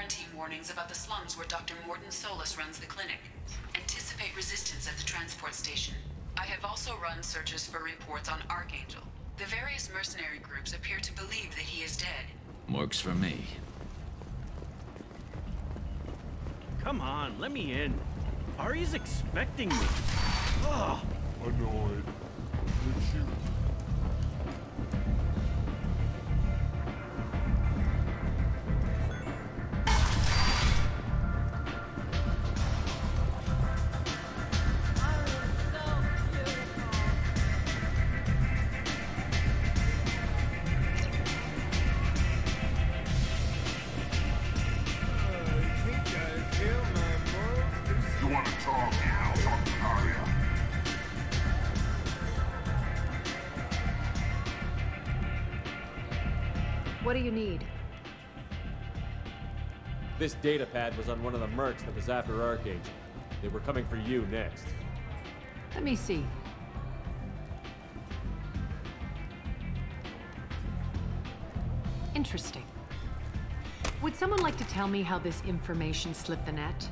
quarantine warnings about the slums where Dr. Morton Solus runs the clinic. Anticipate resistance at the transport station. I have also run searches for reports on Archangel. The various mercenary groups appear to believe that he is dead. Works for me. Come on, let me in. Ari's expecting me. Ugh. Annoyed. Did you? What do you need? This data pad was on one of the mercs that was after Archangel. They were coming for you next. Let me see. Interesting. Would someone like to tell me how this information slipped the net?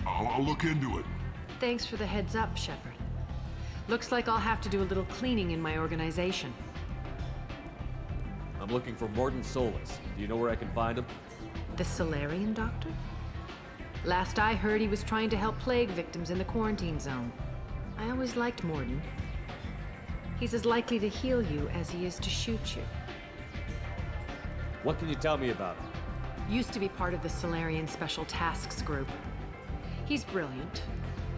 I'll look into it. Thanks for the heads up, Shepard. Looks like I'll have to do a little cleaning in my organization. I'm looking for Morton Solus. Do you know where I can find him? The Salarian doctor? Last I heard, he was trying to help plague victims in the quarantine zone. I always liked Morton. He's as likely to heal you as he is to shoot you. What can you tell me about him? Used to be part of the Salarian Special Tasks Group. He's brilliant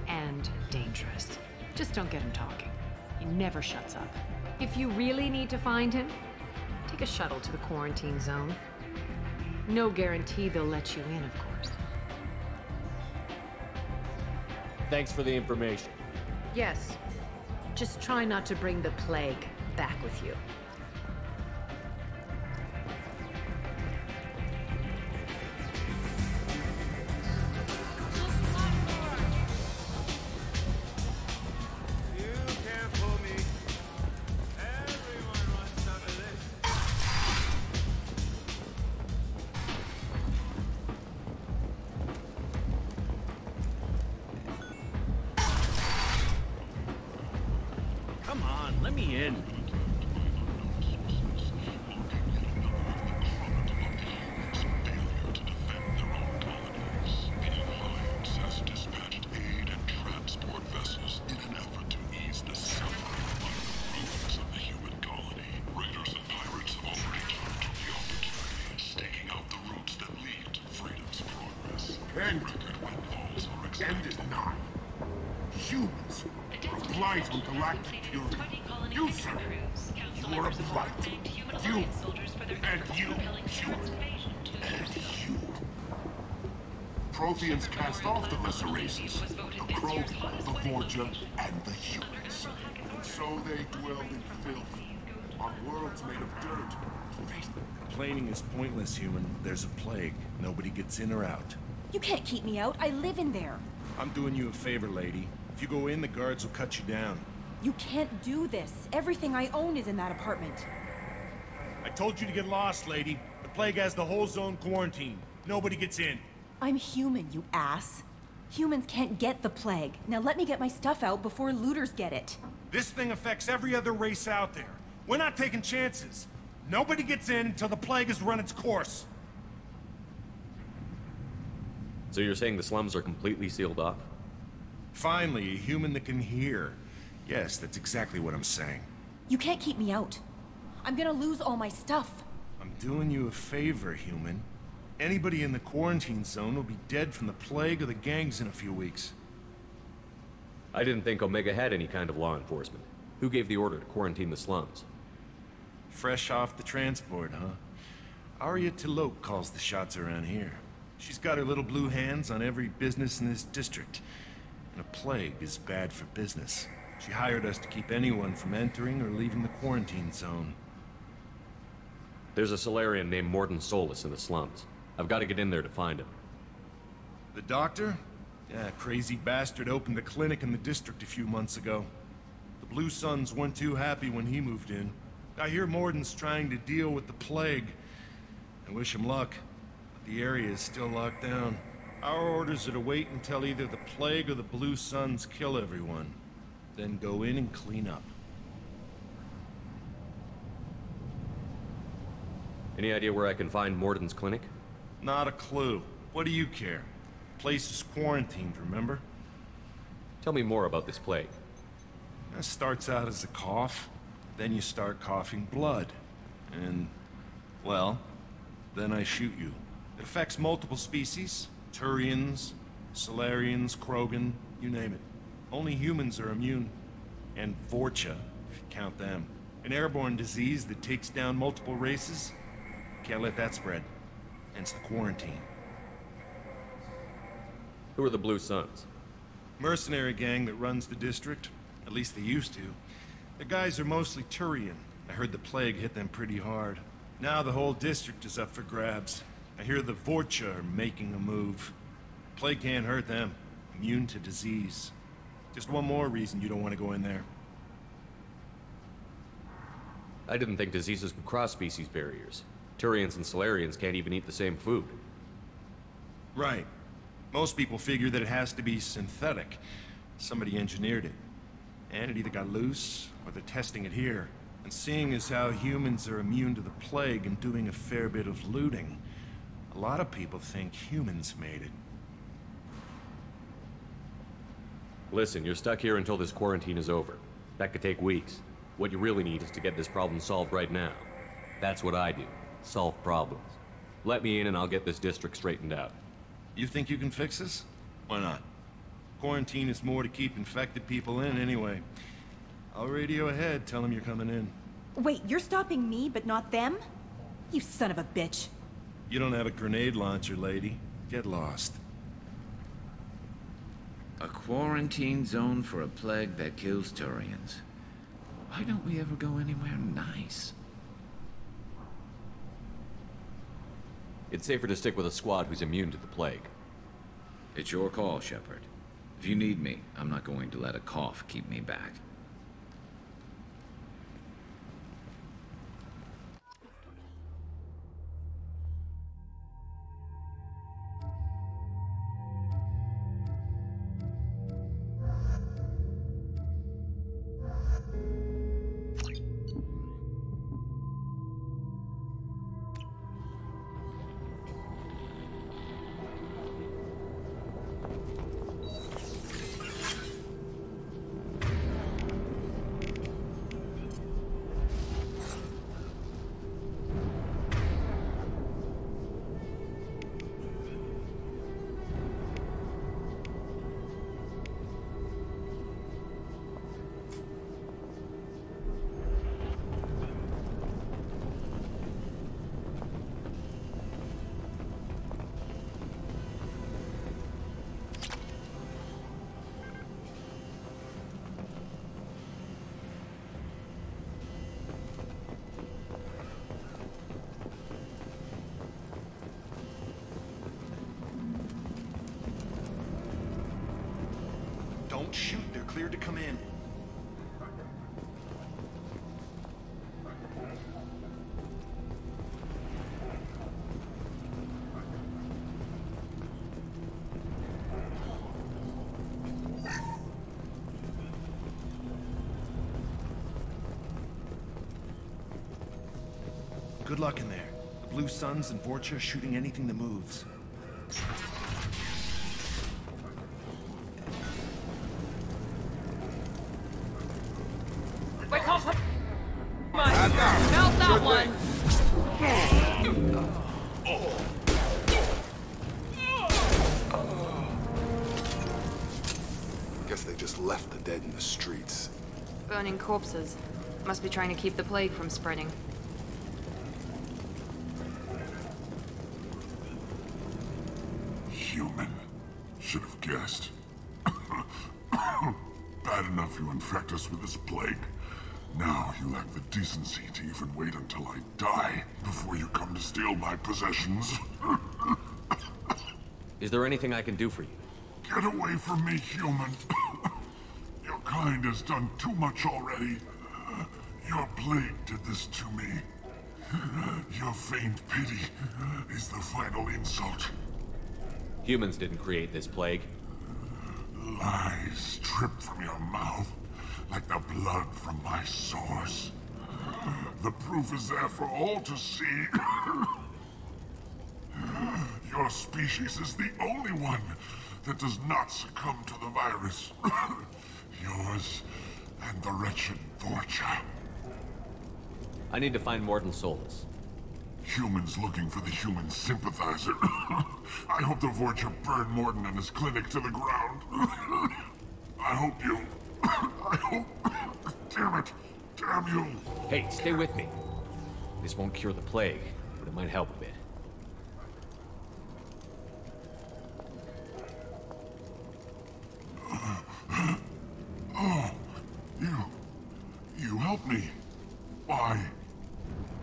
and dangerous. Just don't get him talking. He never shuts up. If you really need to find him, take a shuttle to the quarantine zone. No guarantee they'll let you in, of course. Thanks for the information. Yes. Just try not to bring the plague back with you. Come on, let me in. End it not. Humans are a blight on galactic purity. You, sir, you are a blight. You, and you, human, and you. Protheans cast off the lesser races, the Crow, the Vorja, and the humans. And so they dwell in filth, on worlds made of dirt. Complaining is pointless, human. There's a plague. Nobody gets in or out. You can't keep me out. I live in there. I'm doing you a favor, lady. If you go in, the guards will cut you down. You can't do this. Everything I own is in that apartment. I told you to get lost, lady. The plague has the whole zone quarantined. Nobody gets in. I'm human, you ass. Humans can't get the plague. Now let me get my stuff out before looters get it. This thing affects every other race out there. We're not taking chances. Nobody gets in until the plague has run its course. So you're saying the slums are completely sealed off? Finally, a human that can hear. Yes, that's exactly what I'm saying. You can't keep me out. I'm gonna lose all my stuff. I'm doing you a favor, human. Anybody in the quarantine zone will be dead from the plague or the gangs in a few weeks. I didn't think Omega had any kind of law enforcement. Who gave the order to quarantine the slums? Fresh off the transport, huh? Arya Tilok calls the shots around here. She's got her little blue hands on every business in this district. And a plague is bad for business. She hired us to keep anyone from entering or leaving the quarantine zone. There's a Salarian named Morton Solus in the slums. I've got to get in there to find him. The doctor? Yeah, crazy bastard opened a clinic in the district a few months ago. The Blue Suns weren't too happy when he moved in. I hear Morton's trying to deal with the plague. I wish him luck. The area is still locked down. Our orders are to wait until either the plague or the blue suns kill everyone. Then go in and clean up. Any idea where I can find Morden's clinic? Not a clue. What do you care? The place is quarantined, remember? Tell me more about this plague. It starts out as a cough, then you start coughing blood. And, well, then I shoot you. It affects multiple species. Turians, salarians, Krogan, you name it. Only humans are immune. And Vorcha, if you count them. An airborne disease that takes down multiple races. Can't let that spread. Hence the quarantine. Who are the Blue Suns? Mercenary gang that runs the district. At least they used to. The guys are mostly Turian. I heard the plague hit them pretty hard. Now the whole district is up for grabs. I hear the Vorcha are making a move. Plague can't hurt them. Immune to disease. Just one more reason you don't want to go in there. I didn't think diseases could cross species barriers. Turians and Salarians can't even eat the same food. Right. Most people figure that it has to be synthetic. Somebody engineered it. And it either got loose, or they're testing it here. And seeing as how humans are immune to the plague and doing a fair bit of looting, a lot of people think humans made it. Listen, you're stuck here until this quarantine is over. That could take weeks. What you really need is to get this problem solved right now. That's what I do. Solve problems. Let me in and I'll get this district straightened out. You think you can fix this? Why not? Quarantine is more to keep infected people in anyway. I'll radio ahead, tell them you're coming in. Wait, you're stopping me, but not them? You son of a bitch. You don't have a grenade launcher, lady. Get lost. A quarantine zone for a plague that kills Turians. Why don't we ever go anywhere nice? It's safer to stick with a squad who's immune to the plague. It's your call, Shepard. If you need me, I'm not going to let a cough keep me back. Don't shoot, they're cleared to come in. Good luck in there. The Blue Suns and Vorcha are shooting anything that moves. Melt that one! Guess they just left the dead in the streets. Burning corpses. Must be trying to keep the plague from spreading. Human. Should have guessed. Bad enough you infect us with this plague. Now you lack the decency to even wait until I die before you come to steal my possessions. Is there anything I can do for you? Get away from me, human. Your kind has done too much already. Your plague did this to me. Your feigned pity is the final insult. Humans didn't create this plague. Lies drip from your mouth like the blood from my source. The proof is there for all to see. Your species is the only one that does not succumb to the virus. Yours and the wretched Vorcha. I need to find Morden Solus. Humans looking for the human sympathizer. I hope the Vorcha burn Morden and his clinic to the ground. I hope you... I hope... Damn it! Damn you! Hey, stay with me. This won't cure the plague, but it might help a bit. Oh, you helped me. Why?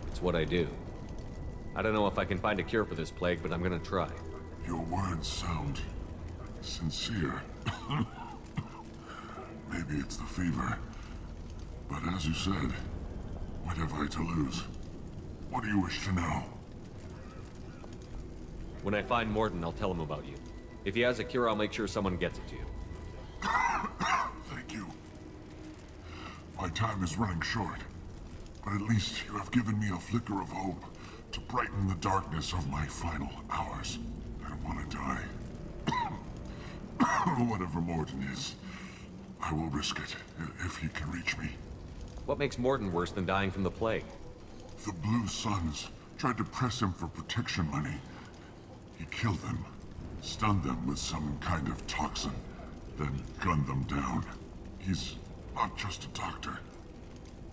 It's what I do. I don't know if I can find a cure for this plague, but I'm gonna try. Your words sound sincere. Maybe it's the fever. But as you said, what have I to lose? What do you wish to know? When I find Morden, I'll tell him about you. If he has a cure, I'll make sure someone gets it to you. Thank you. My time is running short, but at least you have given me a flicker of hope to brighten the darkness of my final hours. I don't want to die. Whatever Morden is, I will risk it if he can reach me. What makes Morden worse than dying from the plague? The Blue Suns tried to press him for protection money. He killed them, stunned them with some kind of toxin, then gunned them down. He's not just a doctor.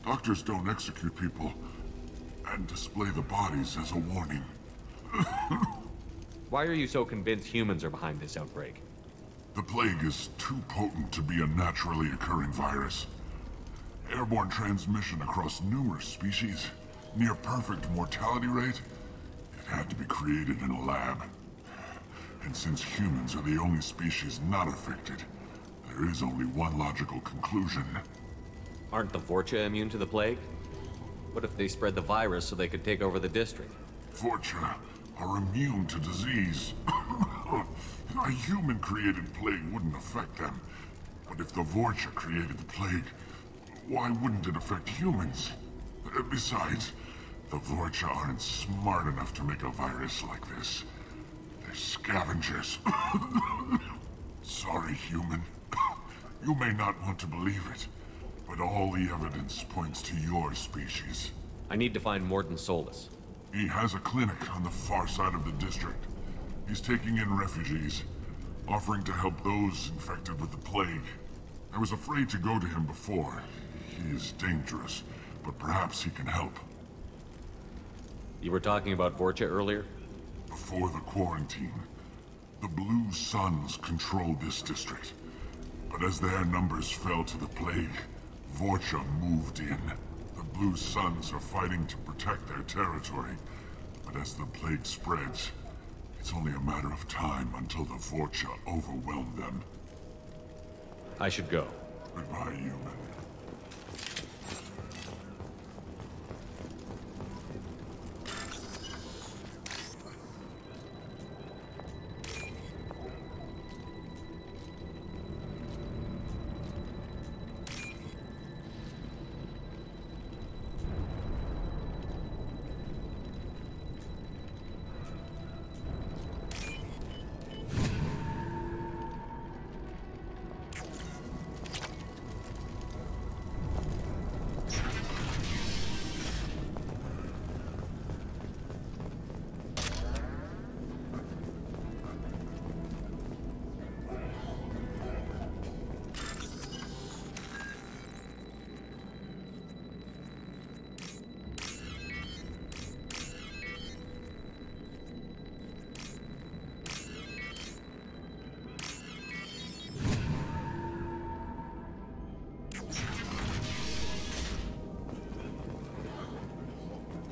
Doctors don't execute people and display the bodies as a warning. Why are you so convinced humans are behind this outbreak? The plague is too potent to be a naturally occurring virus. Airborne transmission across numerous species, near perfect mortality rate. It had to be created in a lab. And since humans are the only species not affected, there is only one logical conclusion. Aren't the Vorcha immune to the plague? What if they spread the virus so they could take over the district? Vorcha are immune to disease. A human-created plague wouldn't affect them. But if the Vorcha created the plague, why wouldn't it affect humans? Besides, the Vorcha aren't smart enough to make a virus like this. They're scavengers. Sorry, human. You may not want to believe it, but all the evidence points to your species. I need to find Morden Solus. He has a clinic on the far side of the district. He's taking in refugees, offering to help those infected with the plague. I was afraid to go to him before. He is dangerous, but perhaps he can help. You were talking about Vorcha earlier? Before the quarantine, the Blue Suns controlled this district. But as their numbers fell to the plague, Vorcha moved in. The Blue Suns are fighting to protect their territory. But as the plague spreads, it's only a matter of time until the Vorcha overwhelm them. I should go. Goodbye, human.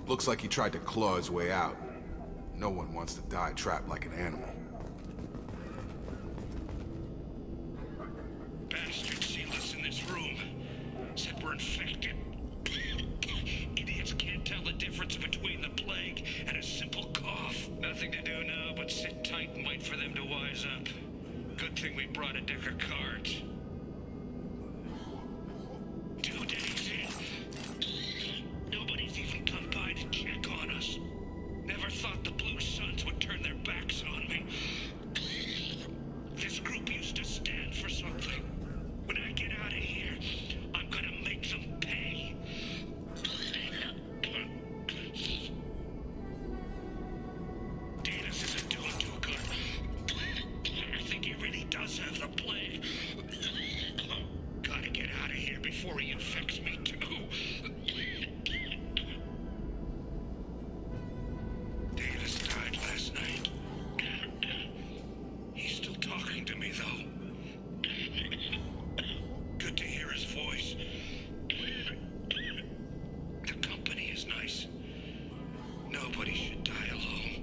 Looks like he tried to claw his way out. No one wants to die trapped like an animal. Bastards sealed us in this room. Said we're infected. Idiots can't tell the difference between brought a deck of cards. 2 days in. Nobody's even come by to check on us. Never thought the Blue Suns would turn their backs on me. This group used to stand for something. When I get out of here, I'm gonna make them pay. Davis isn't doing too good. I think he really does have the plague. Gotta get out of here before he infects me too. Davis died last night. He's still talking to me though. Good to hear his voice. The company is nice. Nobody should die alone.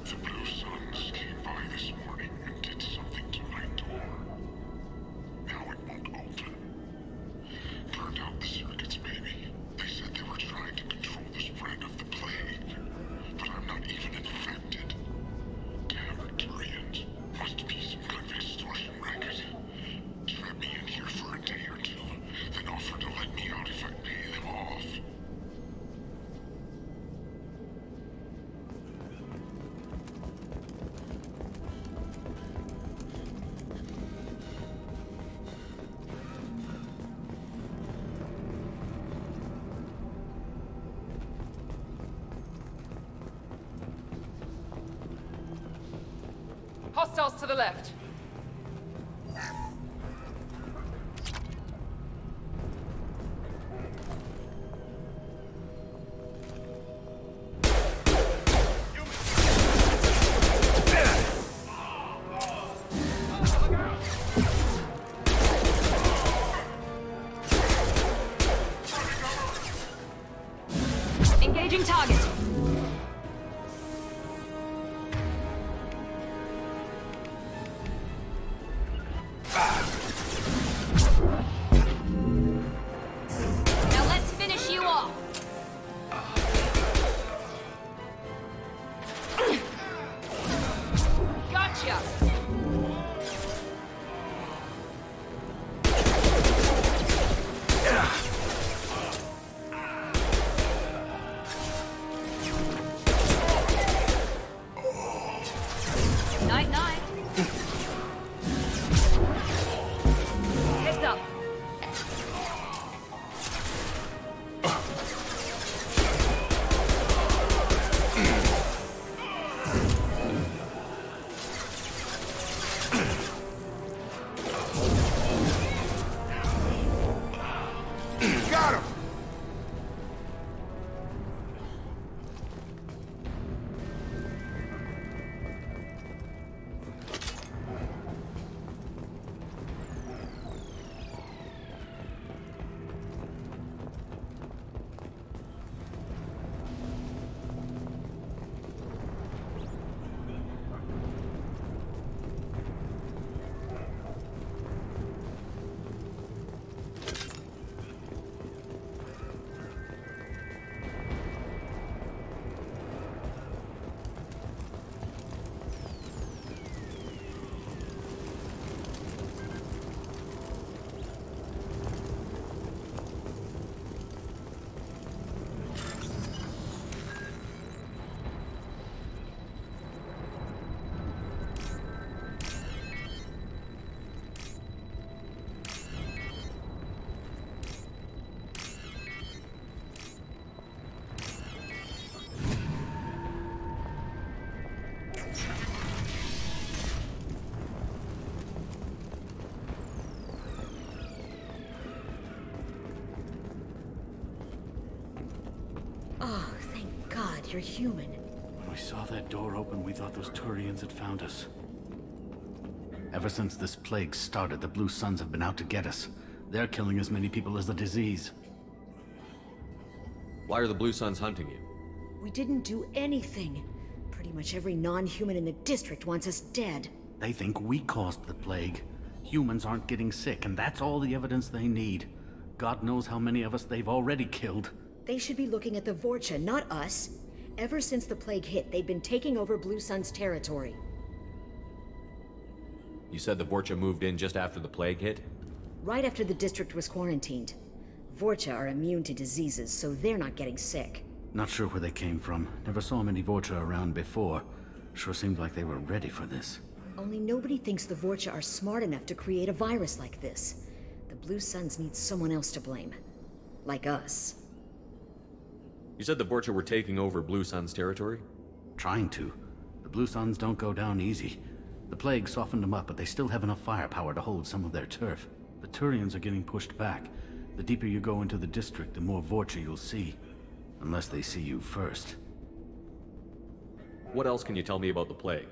The Blue Suns came by this morning and did something to my door. Now it won't open. Burned out the circuits, maybe. They said they were trying to control the spread of the plague. But I'm not even infected. Damn turians. Must be some kind of extortion racket. Trap me in here for a day or two, then offer to let me out if I pay them off. Hostiles to the left. Engaging target. Now let's finish you off. Gotcha. Oh, thank God you're human. When we saw that door open, we thought those Turians had found us. Ever since this plague started, the Blue Suns have been out to get us. They're killing as many people as the disease. Why are the Blue Suns hunting you? We didn't do anything. Pretty much every non-human in the district wants us dead. They think we caused the plague. Humans aren't getting sick, and that's all the evidence they need. God knows how many of us they've already killed. They should be looking at the Vorcha, not us. Ever since the plague hit, they've been taking over Blue Sun's territory. You said the Vorcha moved in just after the plague hit? Right after the district was quarantined. Vorcha are immune to diseases, so they're not getting sick. Not sure where they came from. Never saw many Vorcha around before. Sure seemed like they were ready for this. Only nobody thinks the Vorcha are smart enough to create a virus like this. The Blue Suns need someone else to blame. Like us. You said the Vorcha were taking over Blue Sun's territory? Trying to. The Blue Suns don't go down easy. The plague softened them up, but they still have enough firepower to hold some of their turf. The Turians are getting pushed back. The deeper you go into the district, the more Vorcha you'll see. Unless they see you first. What else can you tell me about the plague?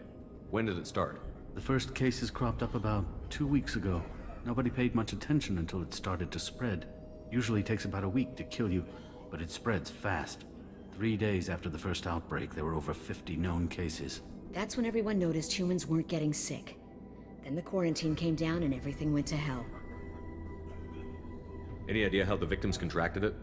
When did it start? The first cases cropped up about 2 weeks ago. Nobody paid much attention until it started to spread. Usually takes about a week to kill you, but it spreads fast. 3 days after the first outbreak, there were over 50 known cases. That's when everyone noticed humans weren't getting sick. Then the quarantine came down and everything went to hell. Any idea how the victims contracted it?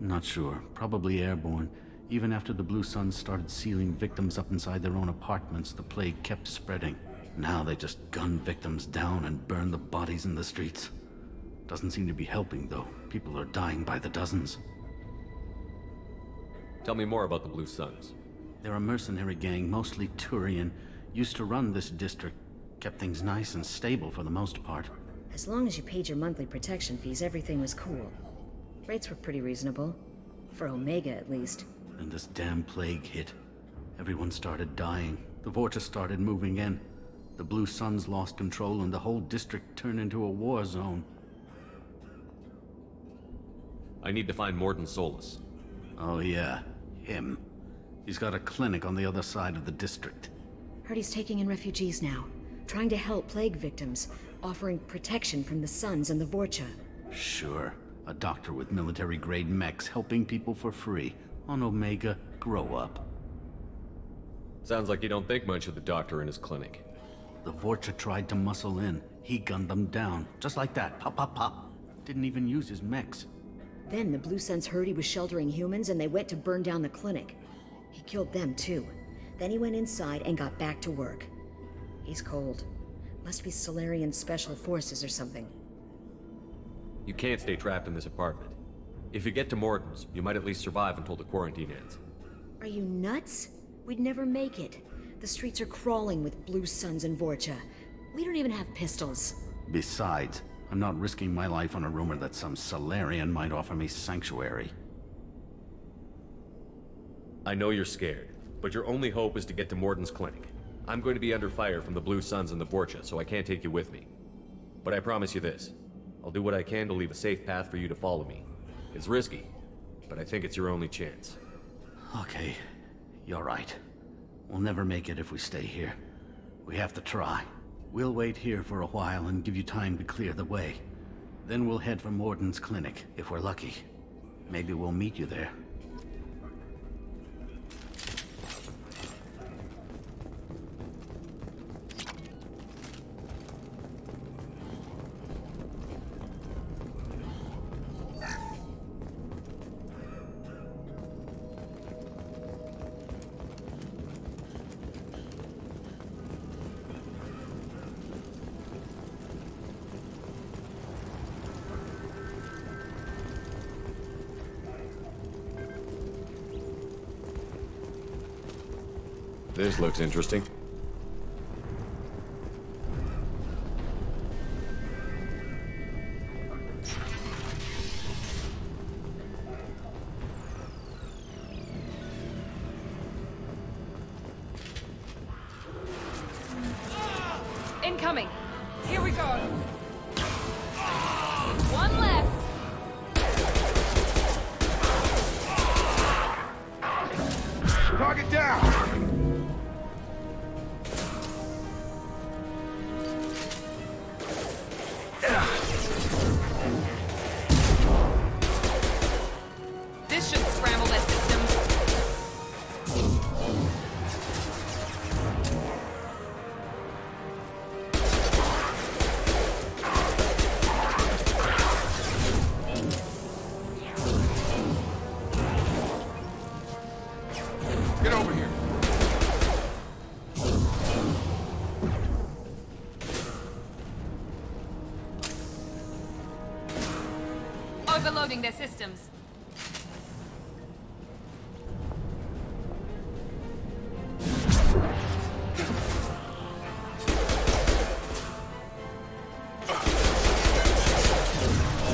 Not sure. Probably airborne. Even after the Blue Suns started sealing victims up inside their own apartments, the plague kept spreading. Now they just gun victims down and burn the bodies in the streets. Doesn't seem to be helping, though. People are dying by the dozens. Tell me more about the Blue Suns. They're a mercenary gang, mostly Turian. Used to run this district. Kept things nice and stable for the most part. As long as you paid your monthly protection fees, everything was cool. Rates were pretty reasonable. For Omega, at least. Then this damn plague hit. Everyone started dying. The Vorcha started moving in. The Blue Suns lost control and the whole district turned into a war zone. I need to find Morden Solus. Oh yeah, him. He's got a clinic on the other side of the district. Heard he's taking in refugees now. Trying to help plague victims. Offering protection from the Suns and the Vorcha. Sure. A doctor with military-grade mechs helping people for free. On Omega, grow up. Sounds like you don't think much of the doctor in his clinic. The Vorcha tried to muscle in. He gunned them down. Just like that. Pop, pop, pop. Didn't even use his mechs. Then the Blue Suns heard he was sheltering humans and they went to burn down the clinic. He killed them too. Then he went inside and got back to work. He's cold. Must be Salarian Special Forces or something. You can't stay trapped in this apartment. If you get to Morden's, you might at least survive until the quarantine ends. Are you nuts? We'd never make it. The streets are crawling with Blue Suns and Vorcha. We don't even have pistols. Besides, I'm not risking my life on a rumor that some Salarian might offer me sanctuary. I know you're scared, but your only hope is to get to Morden's clinic. I'm going to be under fire from the Blue Suns and the Vorcha, so I can't take you with me. But I promise you this. I'll do what I can to leave a safe path for you to follow me. It's risky, but I think it's your only chance. Okay, you're right. We'll never make it if we stay here. We have to try. We'll wait here for a while and give you time to clear the way. Then we'll head for Morden's clinic, if we're lucky. Maybe we'll meet you there. This looks interesting. Incoming. Here we go. One less. Target down! This should scramble their systems. Get over here. Overloading their systems.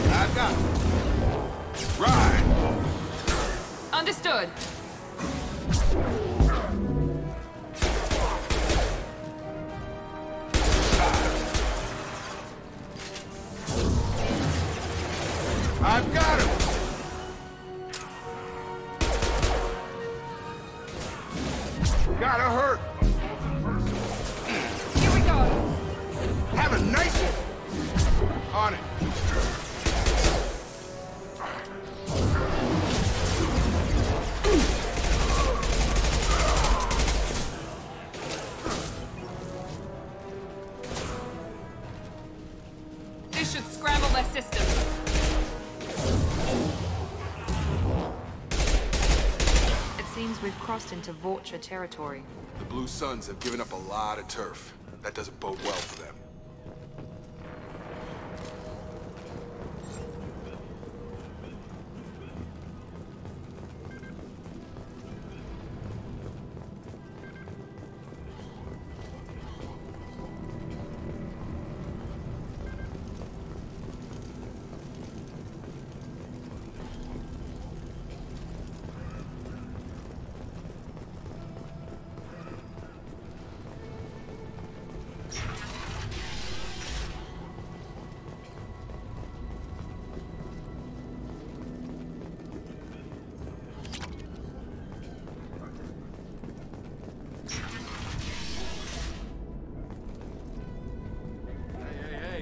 I got it. Ride! Understood. I've got him! Gotta hurt! Here we go. Have a nice one! On it. This should scramble their systems. It seems we've crossed into Vulture territory. The Blue Suns have given up a lot of turf. That doesn't bode well for them.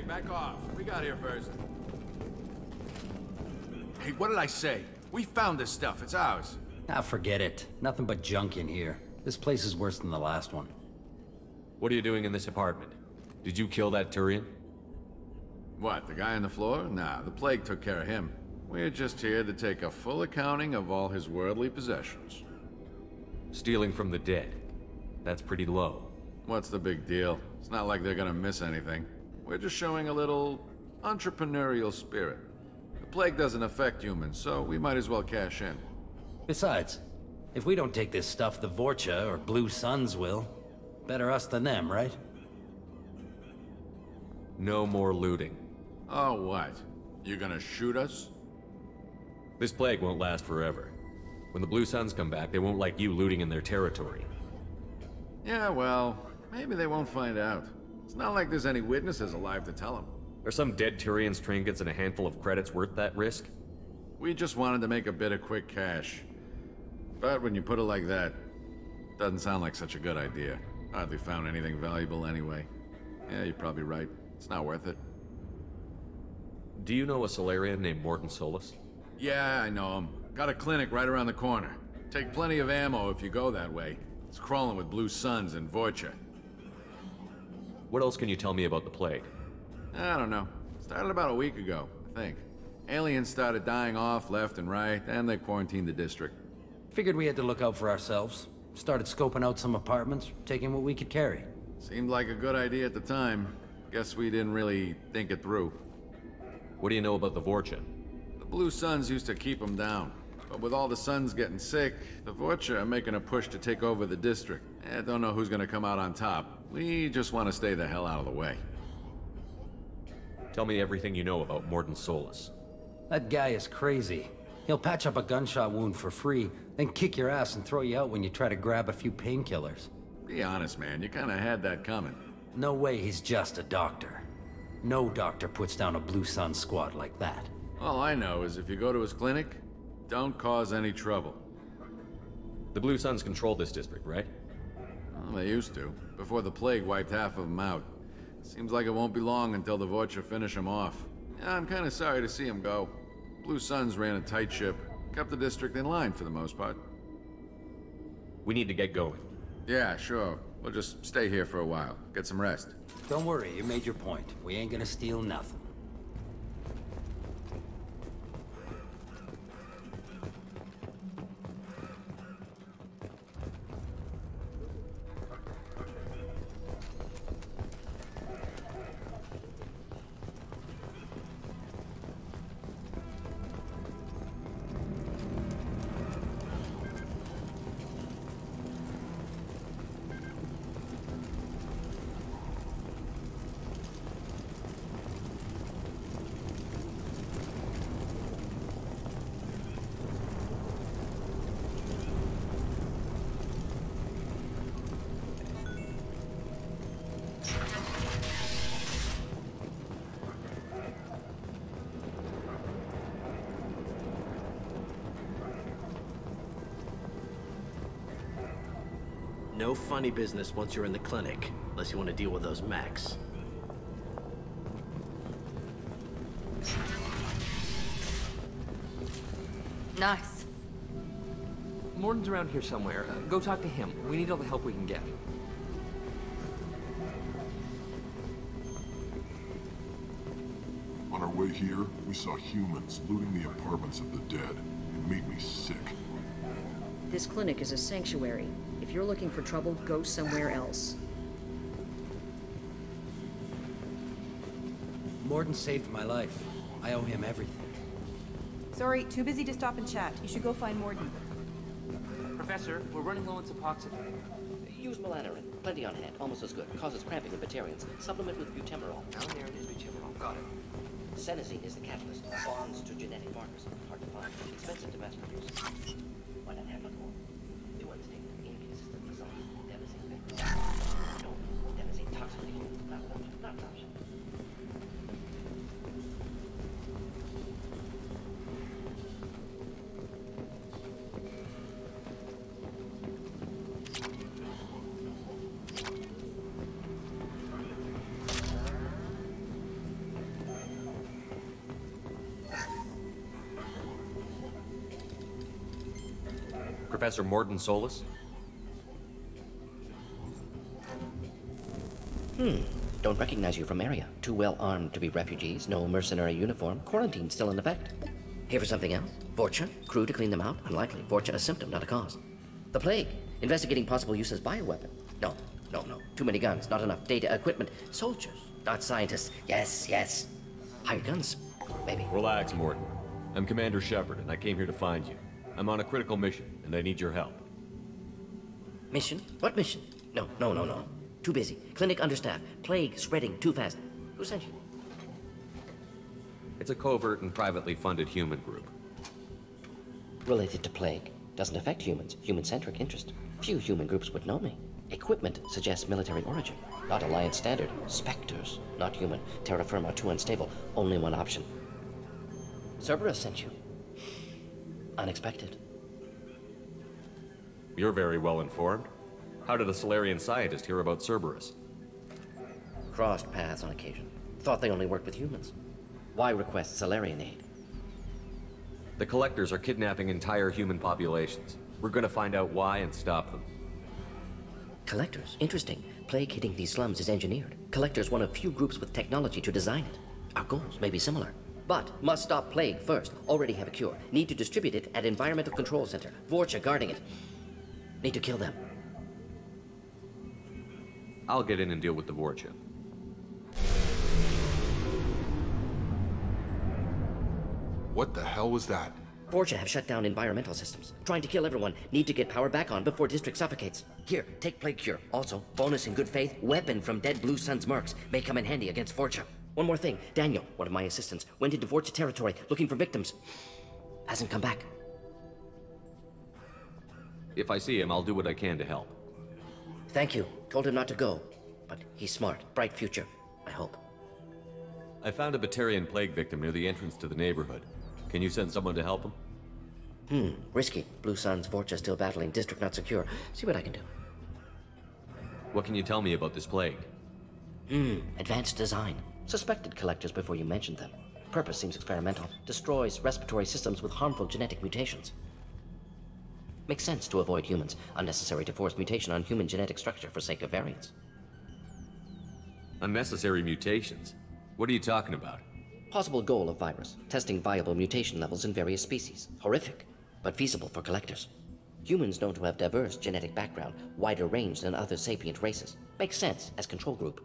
Back off. We got here first. Hey, what did I say? We found this stuff. It's ours. Ah, forget it. Nothing but junk in here. This place is worse than the last one. What are you doing in this apartment? Did you kill that Turian? What, the guy on the floor? Nah, the plague took care of him. We're just here to take a full accounting of all his worldly possessions. Stealing from the dead. That's pretty low. What's the big deal? It's not like they're gonna miss anything. We're just showing a little entrepreneurial spirit. The plague doesn't affect humans, so we might as well cash in. Besides, if we don't take this stuff, the Vorcha or Blue Suns will. Better us than them, right? No more looting. Oh, what? You gonna shoot us? This plague won't last forever. When the Blue Suns come back, they won't like you looting in their territory. Yeah, well, maybe they won't find out. It's not like there's any witnesses alive to tell them. Are some dead Turians' trinkets and a handful of credits worth that risk? We just wanted to make a bit of quick cash. But when you put it like that, doesn't sound like such a good idea. Hardly found anything valuable anyway. Yeah, you're probably right. It's not worth it. Do you know a Salarian named Morton Solus? Yeah, I know him. Got a clinic right around the corner. Take plenty of ammo if you go that way. It's crawling with Blue Suns and Vorcha. What else can you tell me about the plague? I don't know. Started about a week ago, I think. Aliens started dying off left and right, and they quarantined the district. Figured we had to look out for ourselves. Started scoping out some apartments, taking what we could carry. Seemed like a good idea at the time. Guess we didn't really think it through. What do you know about the Vorcha? The Blue Suns used to keep them down. But with all the Suns getting sick, the Vorcha are making a push to take over the district. I don't know who's gonna come out on top. We just want to stay the hell out of the way. Tell me everything you know about Morton Solus. That guy is crazy. He'll patch up a gunshot wound for free, then kick your ass and throw you out when you try to grab a few painkillers. Be honest, man. You kinda had that coming. No way he's just a doctor. No doctor puts down a Blue Sun squad like that. All I know is if you go to his clinic, don't cause any trouble. The Blue Suns control this district, right? Well, they used to, before the plague wiped half of them out. Seems like it won't be long until the Vorcha finish them off. Yeah, I'm kind of sorry to see them go. Blue Suns ran a tight ship, kept the district in line for the most part. We need to get going. Yeah, sure. We'll just stay here for a while, get some rest. Don't worry, you made your point. We ain't gonna steal nothing. No funny business once you're in the clinic, unless you want to deal with those mechs. Nice. Morden's around here somewhere. Go talk to him. We need all the help we can get. On our way here, we saw humans looting the apartments of the dead. It made me sick. This clinic is a sanctuary. If you're looking for trouble, go somewhere else. Morden saved my life. I owe him everything. Sorry, too busy to stop and chat. You should go find Morden. Professor, we're running low on Suboxone. Use melanorin. Plenty on hand. Almost as good. Causes cramping in Batarians. Supplement with butemerol. Malinarin is butemerol. Got it. Senescene is the catalyst. Bonds to genetic markers. Hard to find. Expensive to mass produce. Why not have one more? The ones take inconsistent results. Devastating victims. No, devastating toxic to humans. Not an option. Not an option. Professor Morden Solus? Don't recognize you from area. Too well armed to be refugees. No mercenary uniform. Quarantine still in effect. Here for something else? Vorcha? Crew to clean them out? Unlikely. Vorcha a symptom, not a cause. The plague? Investigating possible use as bioweapon? No. Too many guns, not enough data, equipment. Soldiers, not scientists. Yes. Hired guns, maybe. Relax, Morden. I'm Commander Shepard, and I came here to find you. I'm on a critical mission, and I need your help. Mission? What mission? No. Too busy. Clinic understaffed. Plague spreading too fast. Who sent you? It's a covert and privately funded human group. Related to plague. Doesn't affect humans. Human-centric interest. Few human groups would know me. Equipment suggests military origin. Not Alliance standard. Spectres. Not human. Terra firma too unstable. Only one option. Cerberus sent you. Unexpected. You're very well informed. How did a Salarian scientist hear about Cerberus? Crossed paths on occasion. Thought they only worked with humans. Why request Salarian aid? The Collectors are kidnapping entire human populations. We're gonna find out why and stop them. Collectors? Interesting. Plague hitting these slums is engineered. Collectors one of few groups with technology to design it. Our goals may be similar. But must stop plague first. Already have a cure. Need to distribute it at Environmental Control Center. Vorcha guarding it. Need to kill them. I'll get in and deal with the Vorcha. What the hell was that? Vorcha have shut down environmental systems. Trying to kill everyone. Need to get power back on before district suffocates. Here, take plague cure. Also, bonus in good faith, weapon from dead Blue Sun's mercs. May come in handy against Vorcha. One more thing. Daniel, one of my assistants, went into Vorcha territory looking for victims. Hasn't come back. If I see him, I'll do what I can to help. Thank you. Told him not to go. But he's smart. Bright future. I hope. I found a Batarian plague victim near the entrance to the neighborhood. Can you send someone to help him? Risky. Blue Sun's Vorcha still battling. District not secure. See what I can do. What can you tell me about this plague? Advanced design. Suspected collectors before you mentioned them. Purpose seems experimental. Destroys respiratory systems with harmful genetic mutations. Makes sense to avoid humans. Unnecessary to force mutation on human genetic structure for sake of variance. Unnecessary mutations? What are you talking about? Possible goal of virus. Testing viable mutation levels in various species. Horrific, but feasible for collectors. Humans known to have diverse genetic background, wider range than other sapient races. Makes sense as control group.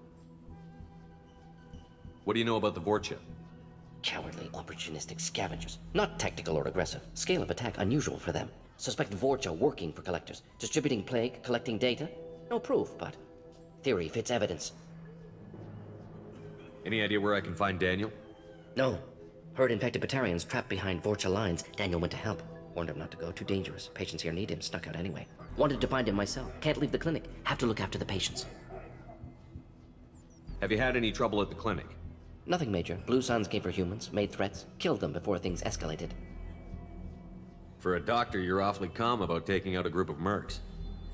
What do you know about the Vorcha? Cowardly, opportunistic scavengers. Not tactical or aggressive. Scale of attack unusual for them. Suspect Vorcha working for collectors. Distributing plague, collecting data. No proof, but theory fits evidence. Any idea where I can find Daniel? No. Heard infected Batarians trapped behind Vorcha lines. Daniel went to help. Warned him not to go. Too dangerous. Patients here need him. Snuck out anyway. Wanted to find him myself. Can't leave the clinic. Have to look after the patients. Have you had any trouble at the clinic? Nothing major. Blue Suns came for humans, made threats, killed them before things escalated. For a doctor, you're awfully calm about taking out a group of mercs.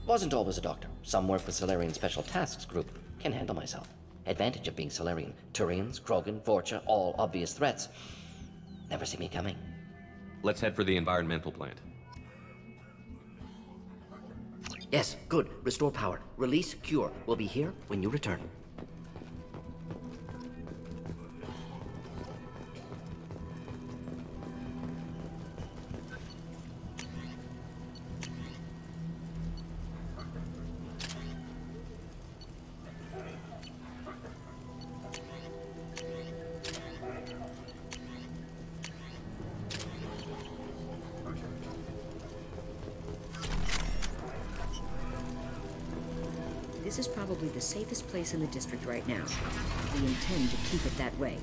Wasn't always a doctor. Some work with Salarian Special Tasks Group. Can handle myself. Advantage of being Salarian. Turians, Krogan, Vorcha, all obvious threats. Never see me coming. Let's head for the environmental plant. Yes, good. Restore power. Release cure. We'll be here when you return. This is probably the safest place in the district right now. We intend to keep it that way.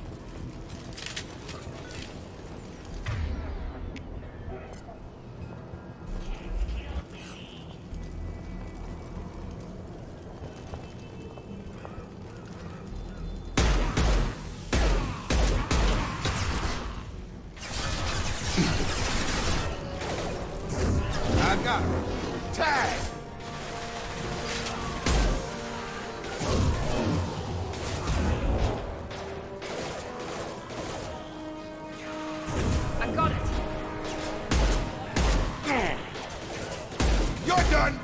I got him. Tag! I got it. You're done!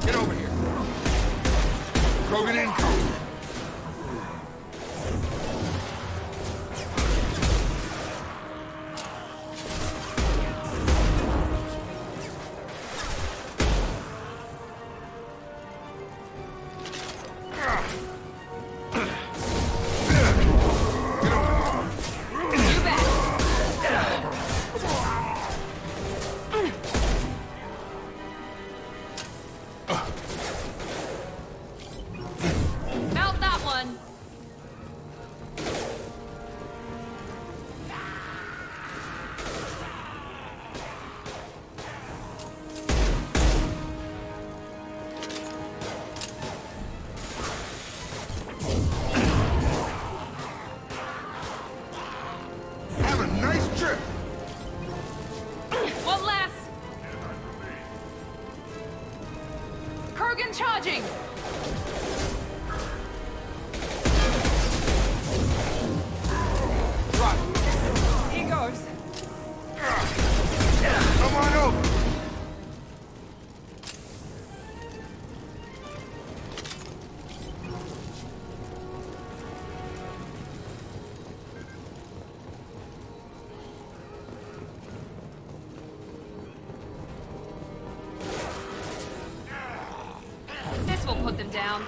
Get over here. Krogan incoming. Mount that one. Have a nice trip. One less. Krogan charging. Drop. Here goes. Come on over. This will put them down.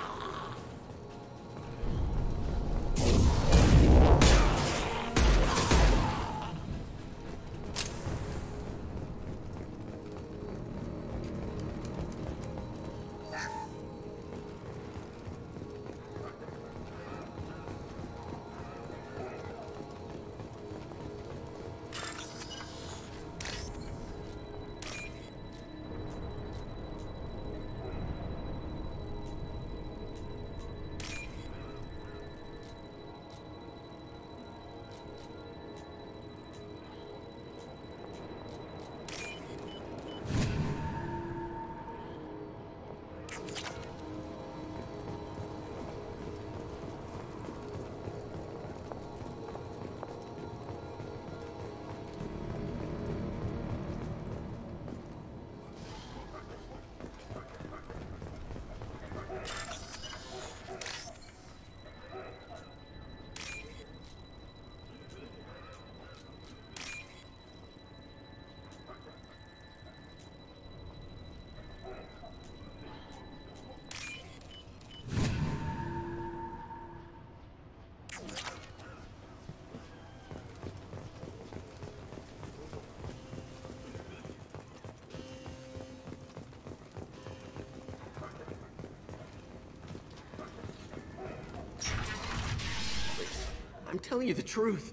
I'm telling you the truth.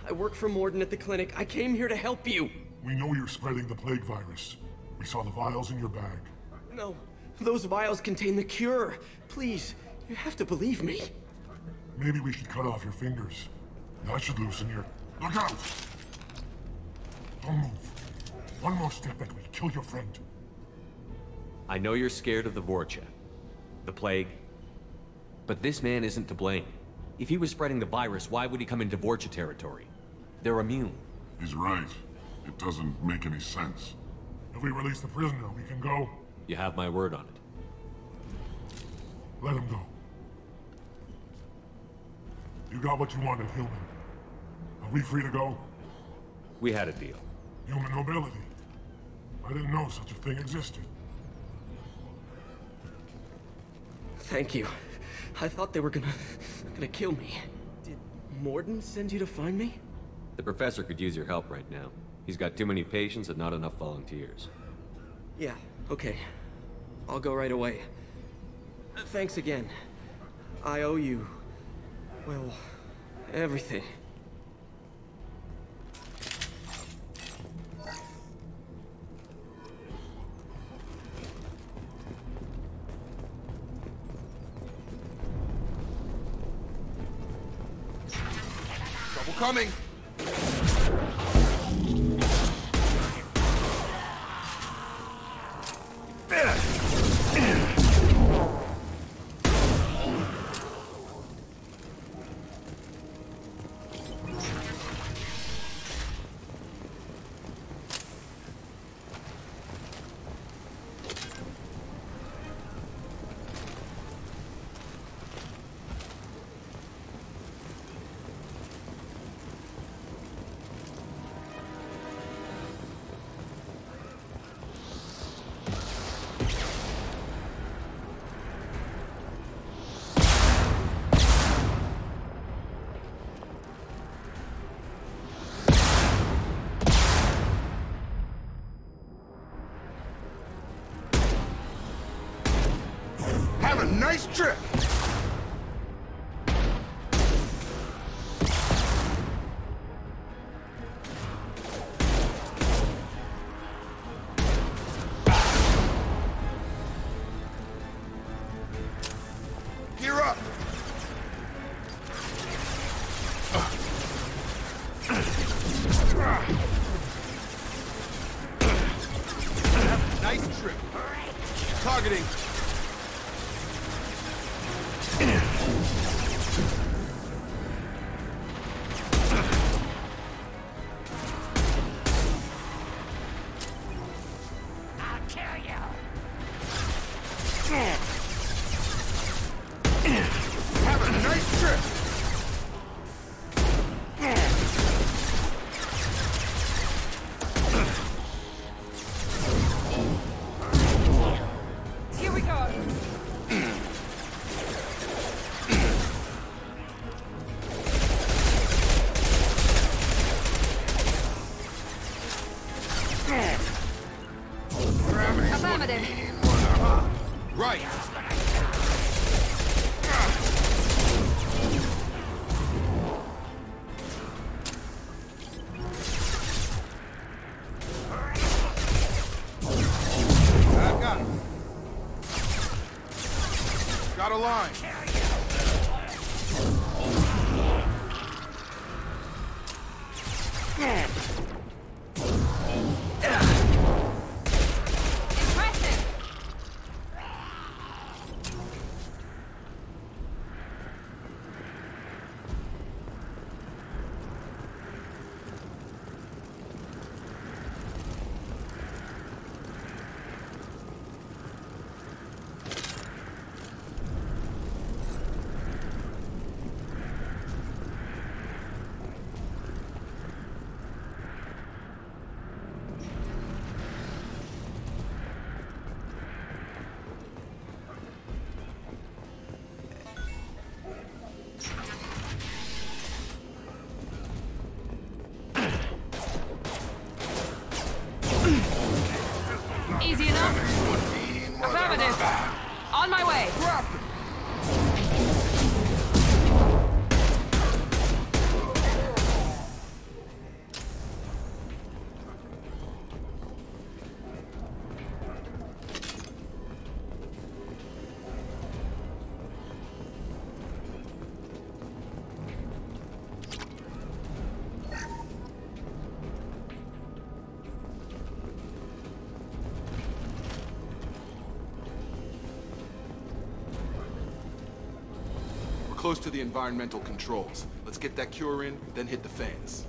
I work for Morden at the clinic. I came here to help you. We know you're spreading the plague virus. We saw the vials in your bag. No, those vials contain the cure. Please, you have to believe me. Maybe we should cut off your fingers. That should loosen your... Look out! Don't move. One more step and we'll kill your friend. I know you're scared of the Vorcha, the plague, but this man isn't to blame. If he was spreading the virus, why would he come into Vorcha territory? They're immune. He's right. It doesn't make any sense. If we release the prisoner, we can go. You have my word on it. Let him go. You got what you wanted, human. Are we free to go? We had a deal. Human mobility. I didn't know such a thing existed. Thank you. I thought they were gonna kill me. Did Morden send you to find me? The professor could use your help right now. He's got too many patients and not enough volunteers. Yeah, okay. I'll go right away. Thanks again. I owe you... well, everything. Trouble coming! Have a nice trip! Gear up! Nice trip. Targeting. Have a nice trip! Here we go. Affirmative. Right! Back up. Got a line. Impressive. close to the environmental controls. Let's get that cure in, then hit the fans.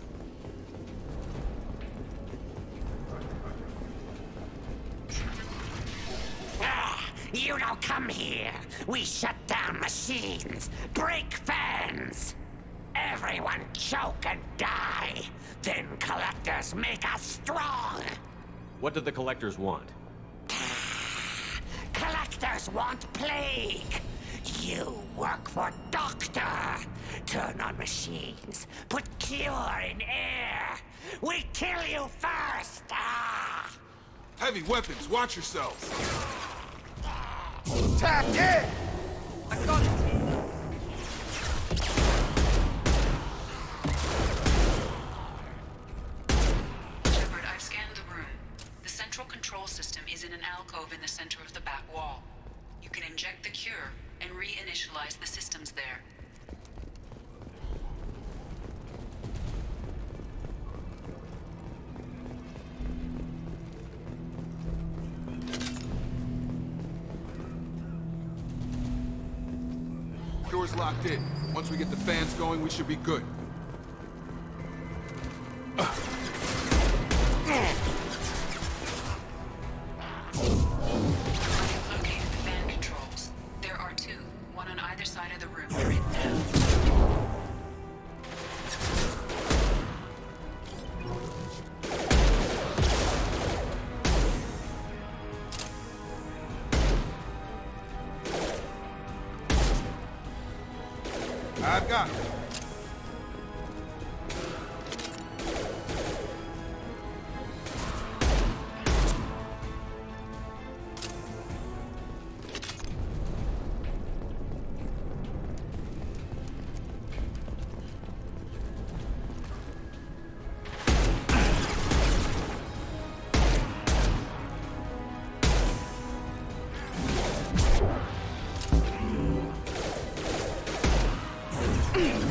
You don't come here. We shut down machines, break fans. Everyone choke and die. Then collectors make us strong. What did the collectors want? Collectors want plague. You work for Doctor. Turn on machines. Put cure in air. We kill you first. Heavy weapons, watch yourselves. Tap in! I got it! Shepard, I've scanned the room. The central control system is in an alcove in the center of the back wall. You can inject the cure and reinitialize the systems there. Cure's locked in. Once we get the fans going, we should be good. I've located the fan controls. There are two, one on either side of the room you're in now. I've got it.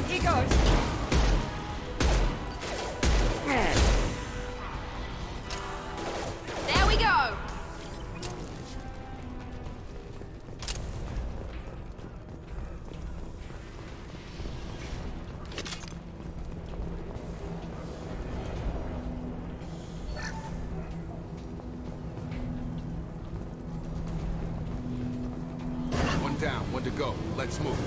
He goes. There we go! One down, one to go. Let's move.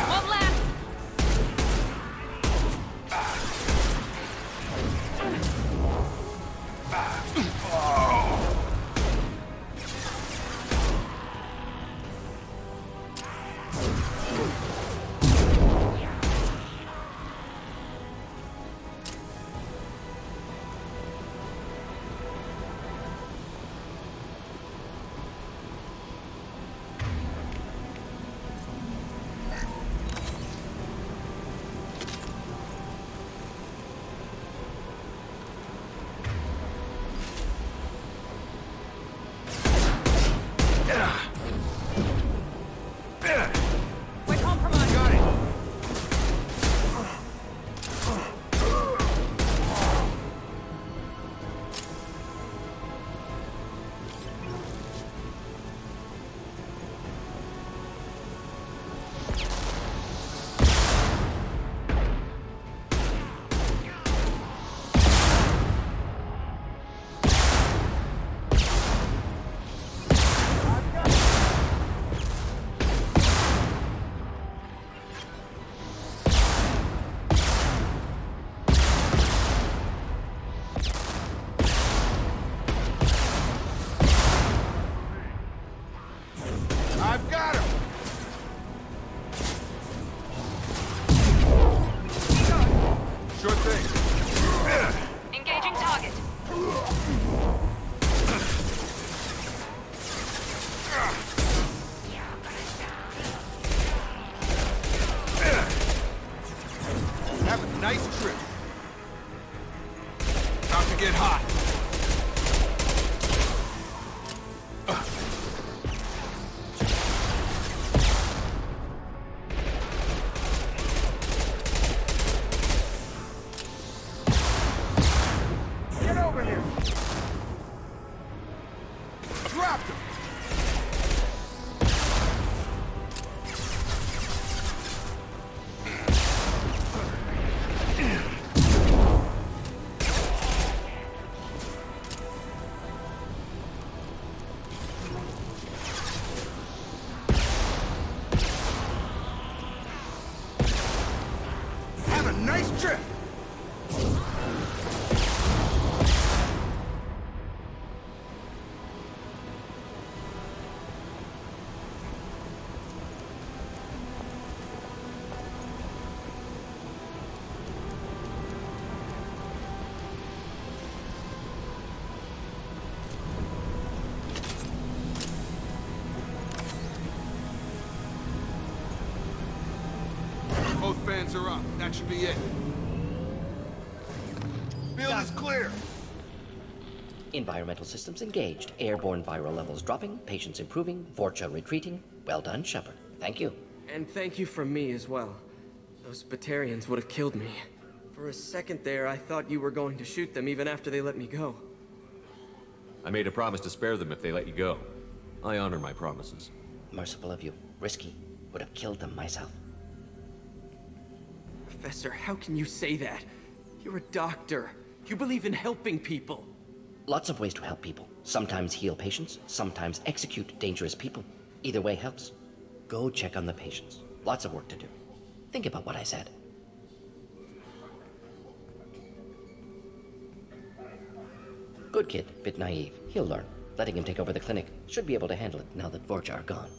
One left! We're compromised. Got it. I've got him! Sure thing. Engaging target. Have a nice trip. About to get hot. nice trip! Both fans are up. That should be it. Field is clear. Environmental systems engaged. Airborne viral levels dropping. Patients improving. Vorcha retreating. Well done, Shepard. Thank you. And thank you from me as well. Those Batarians would have killed me. For a second there, I thought you were going to shoot them even after they let me go. I made a promise to spare them if they let you go. I honor my promises. Merciful of you. Risky. Would have killed them myself. Professor, how can you say that? You're a doctor. You believe in helping people. Lots of ways to help people. Sometimes heal patients, sometimes execute dangerous people. Either way helps. Go check on the patients. Lots of work to do. Think about what I said. Good kid, bit naive. He'll learn. Letting him take over the clinic. Should be able to handle it now that Vorcha are gone.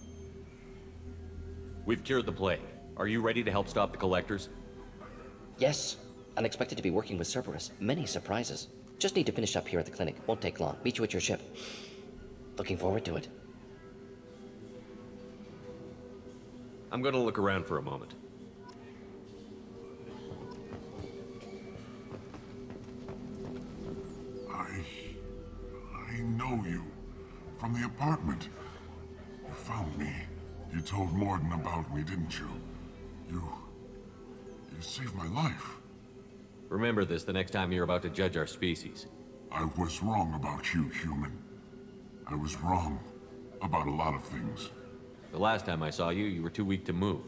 We've cured the plague. Are you ready to help stop the collectors? Yes. Unexpected to be working with Cerberus. Many surprises. Just need to finish up here at the clinic. Won't take long. Meet you at your ship. Looking forward to it. I'm gonna look around for a moment. I know you. From the apartment. You found me. You told Morden about me, didn't you? You saved my life. Remember this the next time you're about to judge our species. I was wrong about you, human. I was wrong about a lot of things. The last time I saw you, you were too weak to move.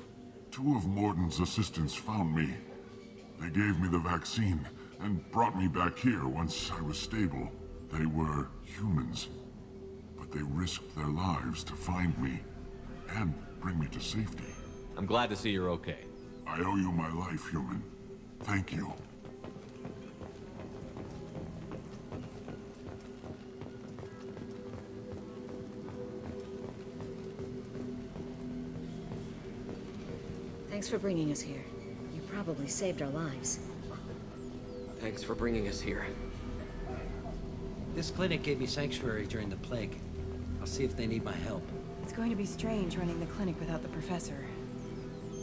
2 of Morden's assistants found me. They gave me the vaccine and brought me back here once I was stable. They were humans, but they risked their lives to find me and bring me to safety. I'm glad to see you're okay. I owe you my life, human. Thank you. Thanks for bringing us here. You probably saved our lives. Thanks for bringing us here. This clinic gave me sanctuary during the plague. I'll see if they need my help. It's going to be strange running the clinic without the professor.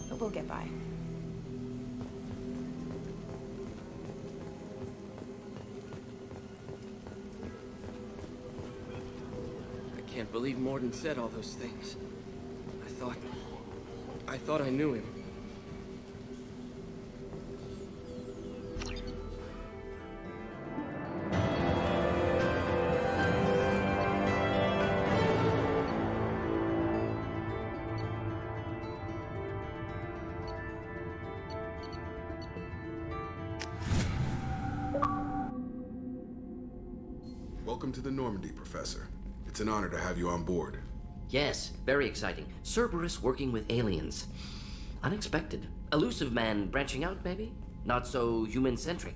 But we'll get by. I can't believe Morden said all those things. I thought I knew him. Welcome to the Normandy, Professor. It's an honor to have you on board. Yes, very exciting. Cerberus working with aliens. Unexpected. Elusive man branching out, maybe? Not so human-centric.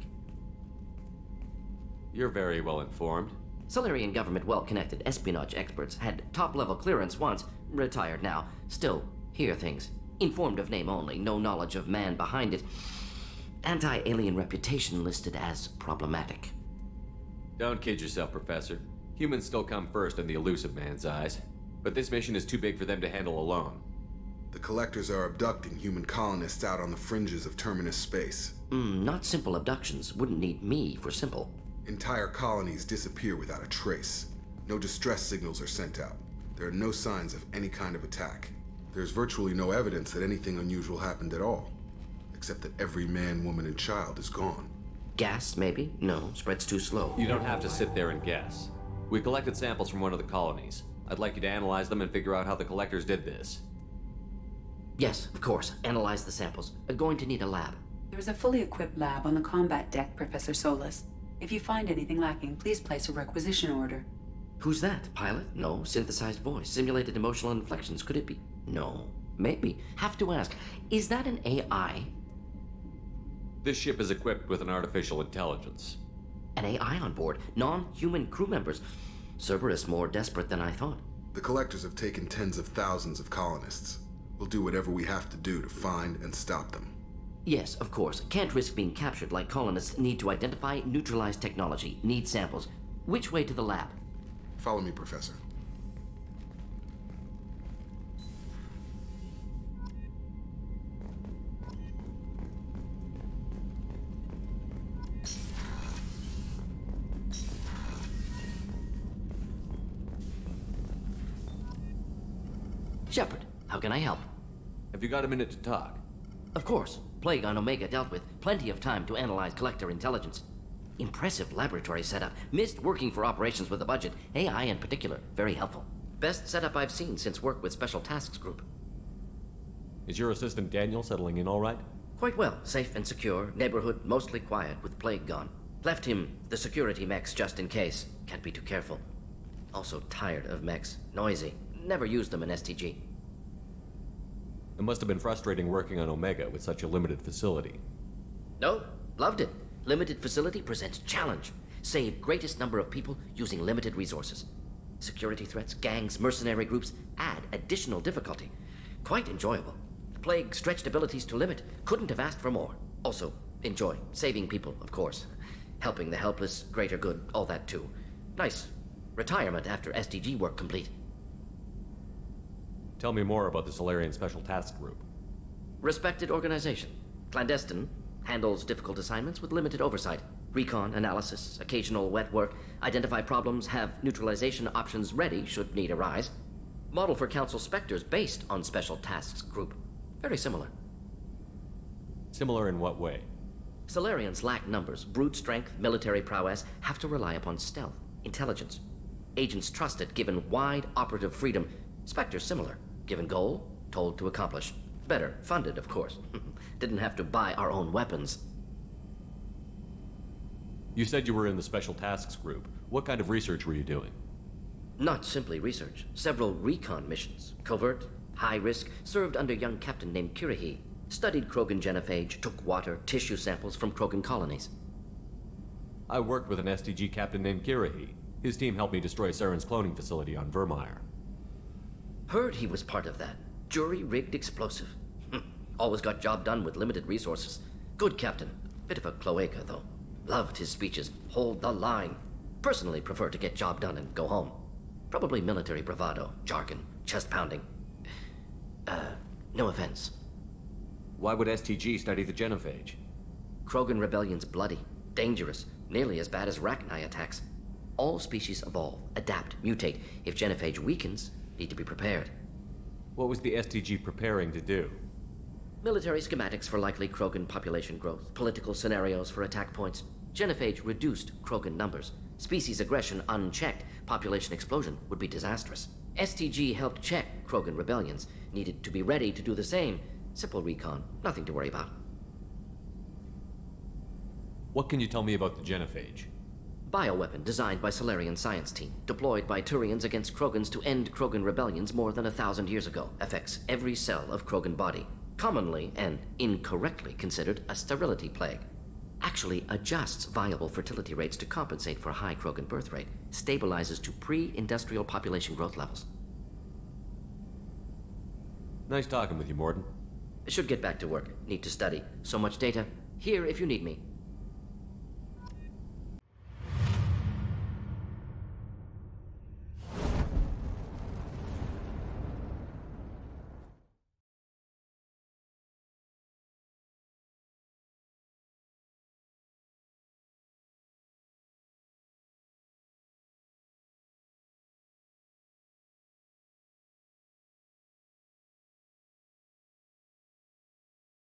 You're very well informed. Salarian government well-connected espionage experts had top-level clearance once, retired now. Still, hear things. Informed of name only, no knowledge of man behind it. Anti-alien reputation listed as problematic. Don't kid yourself, Professor. Humans still come first in the elusive man's eyes. But this mission is too big for them to handle alone. The Collectors are abducting human colonists out on the fringes of terminus space. Not simple abductions. Wouldn't need me for simple. Entire colonies disappear without a trace. No distress signals are sent out. There are no signs of any kind of attack. There's virtually no evidence that anything unusual happened at all. Except that every man, woman, and child is gone. Gas, maybe? No, spreads too slow. You don't have to sit there and guess. We collected samples from one of the colonies. I'd like you to analyze them and figure out how the Collectors did this. Yes, of course. Analyze the samples. Going to need a lab. There's a fully equipped lab on the combat deck, Professor Solis. If you find anything lacking, please place a requisition order. Who's that? Pilot? No. Synthesized voice. Simulated emotional inflections. Could it be? No. Maybe. Have to ask. Is that an AI? This ship is equipped with an artificial intelligence. An AI on board, non-human crew members. Cerberus more desperate than I thought. The Collectors have taken tens of thousands of colonists. We'll do whatever we have to do to find and stop them. Yes, of course. Can't risk being captured like colonists need to identify, neutralize technology, need samples. Which way to the lab? Follow me, Professor. Shepard, how can I help? Have you got a minute to talk? Of course. Plague on Omega dealt with. Plenty of time to analyze Collector intelligence. Impressive laboratory setup. Missed working for operations with a budget. AI in particular. Very helpful. Best setup I've seen since work with Special Tasks Group. Is your assistant Daniel settling in all right? Quite well. Safe and secure. Neighborhood mostly quiet with Plague gone. Left him the security mechs just in case. Can't be too careful. Also tired of mechs. Noisy. Never used them in STG. It must have been frustrating working on Omega with such a limited facility. No, loved it. Limited facility presents challenge. Save greatest number of people using limited resources. Security threats, gangs, mercenary groups add additional difficulty. Quite enjoyable. Plague stretched abilities to limit. Couldn't have asked for more. Also, enjoy. Saving people, of course. Helping the helpless, greater good, all that too. Nice. Retirement after SDG work complete. Tell me more about the Salarian Special Task Group. Respected organization. Clandestine. Handles difficult assignments with limited oversight. Recon, analysis, occasional wet work. Identify problems, have neutralization options ready should need arise. Model for Council Spectres based on Special Tasks Group. Very similar. Similar in what way? Salarians lack numbers, brute strength, military prowess, have to rely upon stealth, intelligence. Agents trusted, given wide operative freedom. Spectres similar. Given goal, told to accomplish. Better, funded, of course. Didn't have to buy our own weapons. You said you were in the Special Tasks Group. What kind of research were you doing? Not simply research. Several recon missions. Covert, high risk, served under a young captain named Kirahi. Studied Krogan genophage, took water, tissue samples from Krogan colonies. I worked with an STG captain named Kirahi. His team helped me destroy Charon's cloning facility on Vermeer. Heard he was part of that. Jury-rigged explosive. Always got job done with limited resources. Good captain. Bit of a cloaca, though. Loved his speeches. Hold the line. Personally prefer to get job done and go home. Probably military bravado, jargon, chest pounding. No offense. Why would STG study the genophage? Krogan rebellion's bloody, dangerous, nearly as bad as Rachni attacks. All species evolve, adapt, mutate. If genophage weakens, need to be prepared. What was the STG preparing to do? Military schematics for likely Krogan population growth, political scenarios for attack points. Genophage reduced Krogan numbers. Species aggression unchecked, population explosion would be disastrous. STG helped check Krogan rebellions, needed to be ready to do the same. Simple recon, nothing to worry about. What can you tell me about the genophage? Bioweapon designed by Salarian science team, deployed by Turians against Krogans to end Krogan rebellions more than 1,000 years ago. Affects every cell of Krogan body. Commonly and incorrectly considered a sterility plague. Actually adjusts viable fertility rates to compensate for high Krogan birth rate. Stabilizes to pre-industrial population growth levels. Nice talking with you, Morden. Should get back to work. Need to study. So much data. Here if you need me.